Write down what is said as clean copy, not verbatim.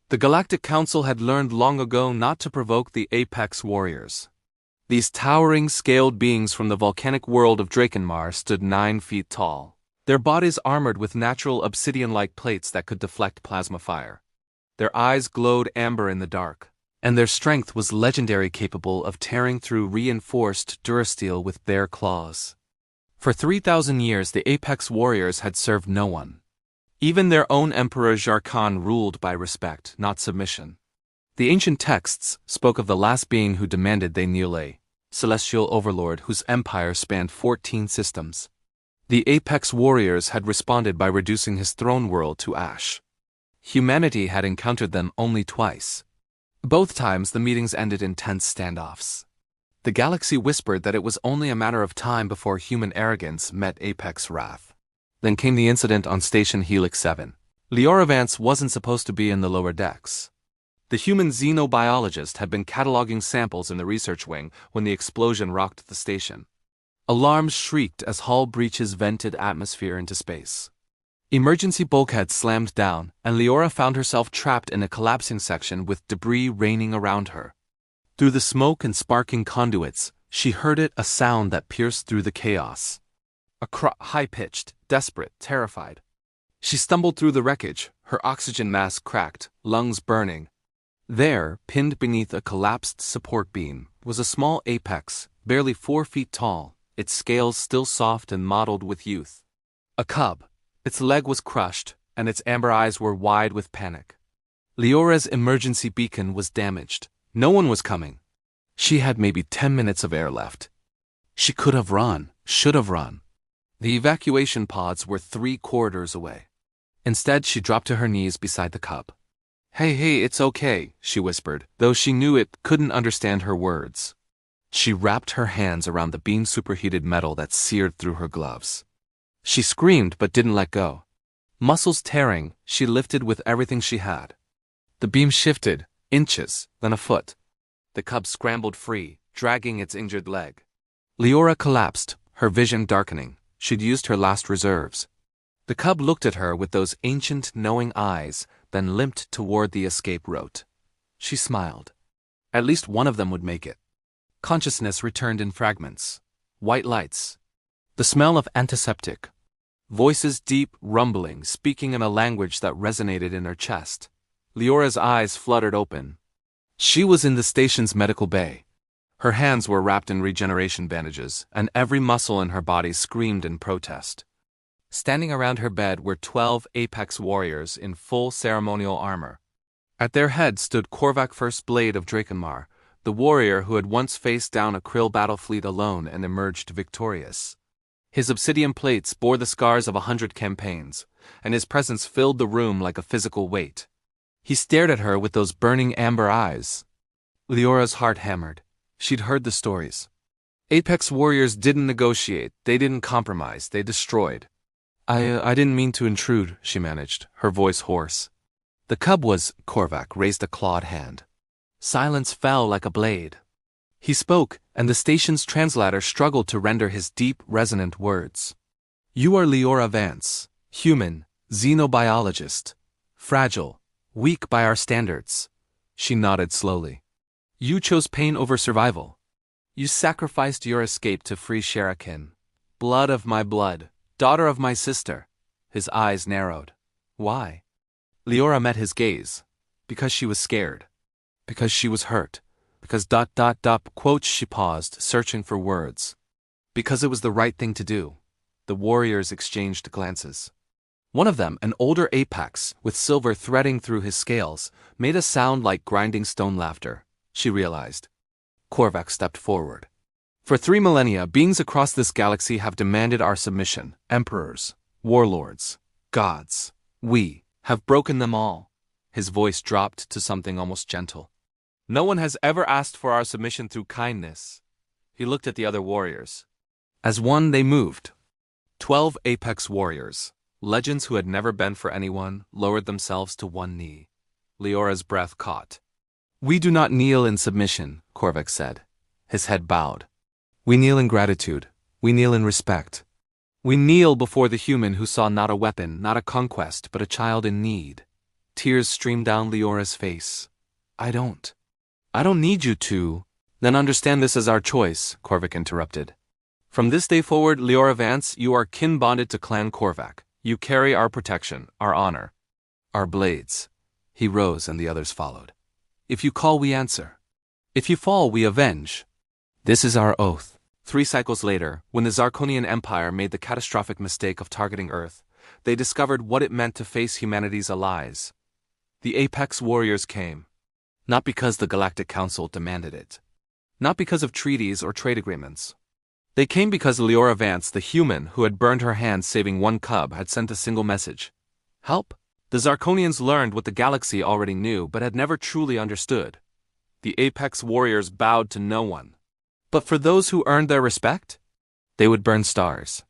The Galactic Council had learned long ago not to provoke the Apex Warriors. These towering, scaled beings from the volcanic world of Drakenmar stood 9 feet tall, their bodies armored with natural obsidian-like plates that could deflect plasma fire. Their eyes glowed amber in the dark, and their strength was legendary, capable of tearing through reinforced durasteel with bare claws. For 3,000 years the Apex Warriors had served no one. Even their own Emperor Jarkan ruled by respect, not submission. The ancient texts spoke of the last being who demanded they kneel, a celestial overlord whose empire spanned 14 systems. The Apex Warriors had responded by reducing his throne world to ash. Humanity had encountered them only twice. Both times the meetings ended in tense standoffs. The galaxy whispered that it was only a matter of time before human arrogance met Apex wrath. Then came the incident on Station Helix 7. Leora Vance wasn't supposed to be in the lower decks. The human xenobiologist had been cataloging samples in the research wing when the explosion rocked the station. Alarms shrieked as hull breaches vented atmosphere into space. Emergency bulkheads slammed down, and Leora found herself trapped in a collapsing section with debris raining around her. Through the smoke and sparking conduits, she heard a sound that pierced through the chaos. High-pitched, desperate, terrified. She stumbled through the wreckage, her oxygen mask cracked, lungs burning. There, pinned beneath a collapsed support beam, was a small apex, barely 4 feet tall, its scales still soft and mottled with youth. A cub. Its leg was crushed, and its amber eyes were wide with panic. Leora's emergency beacon was damaged. No one was coming. She had maybe 10 minutes of air left. She could have run, should have run. The evacuation pods were 3 corridors away. Instead, she dropped to her knees beside the cub. Hey, it's okay, she whispered, though she knew it couldn't understand her words. She wrapped her hands around the beam superheated metal that seared through her gloves. She screamed but didn't let go. Muscles tearing, she lifted with everything she had. The beam shifted, inches, then a foot. The cub scrambled free, dragging its injured leg. Leora collapsed, her vision darkening. She'd used her last reserves. The cub looked at her with those ancient, knowing eyes, then limped toward the escape route. She smiled. At least one of them would make it. Consciousness returned in fragments. White lights. The smell of antiseptic. Voices deep, rumbling, speaking in a language that resonated in her chest. Leora's eyes fluttered open. She was in the station's medical bay. Her hands were wrapped in regeneration bandages, and every muscle in her body screamed in protest. Standing around her bed were 12 Apex Warriors in full ceremonial armor. At their head stood Korvac First Blade of Drakenmar, the warrior who had once faced down a Krill battle fleet alone and emerged victorious. His obsidian plates bore the scars of 100 campaigns, and his presence filled the room like a physical weight. He stared at her with those burning amber eyes. Leora's heart hammered. She'd heard the stories. Apex Warriors didn't negotiate, they didn't compromise, they destroyed. I didn't mean to intrude, she managed, her voice hoarse. The cub Korvac raised a clawed hand. Silence fell like a blade. He spoke, and the station's translator struggled to render his deep, resonant words. You are Leora Vance, human, xenobiologist. Fragile, weak by our standards. She nodded slowly. You chose pain over survival. You sacrificed your escape to free Sharakin. Blood of my blood, daughter of my sister. His eyes narrowed. Why? Leora met his gaze. Because she was scared. Because she was hurt. Because ... Quote, she paused, searching for words. Because it was the right thing to do. The warriors exchanged glances. One of them, an older apex, with silver threading through his scales, made a sound like grinding stone laughter. She realized. Korvac stepped forward. For 3 millennia, beings across this galaxy have demanded our submission. Emperors, warlords, gods. We have broken them all. His voice dropped to something almost gentle. No one has ever asked for our submission through kindness. He looked at the other warriors. As one, they moved. 12 Apex Warriors, legends who had never bent for anyone, lowered themselves to one knee. Leora's breath caught. We do not kneel in submission, Korvac said. His head bowed. We kneel in gratitude. We kneel in respect. We kneel before the human who saw not a weapon, not a conquest, but a child in need. Tears streamed down Leora's face. I don't need you to. Then understand this as our choice, Korvac interrupted. From this day forward, Leora Vance, you are kin-bonded to Clan Korvac. You carry our protection, our honor, our blades. He rose and the others followed. If you call, we answer. If you fall, we avenge. This is our oath. 3 cycles later, when the Zarkonian Empire made the catastrophic mistake of targeting Earth, they discovered what it meant to face humanity's allies. The Apex Warriors came. Not because the Galactic Council demanded it. Not because of treaties or trade agreements. They came because Leora Vance, the human who had burned her hand saving one cub, had sent a single message. Help. The Zarkonians learned what the galaxy already knew but had never truly understood. The Apex Warriors bowed to no one. But for those who earned their respect, they would burn stars.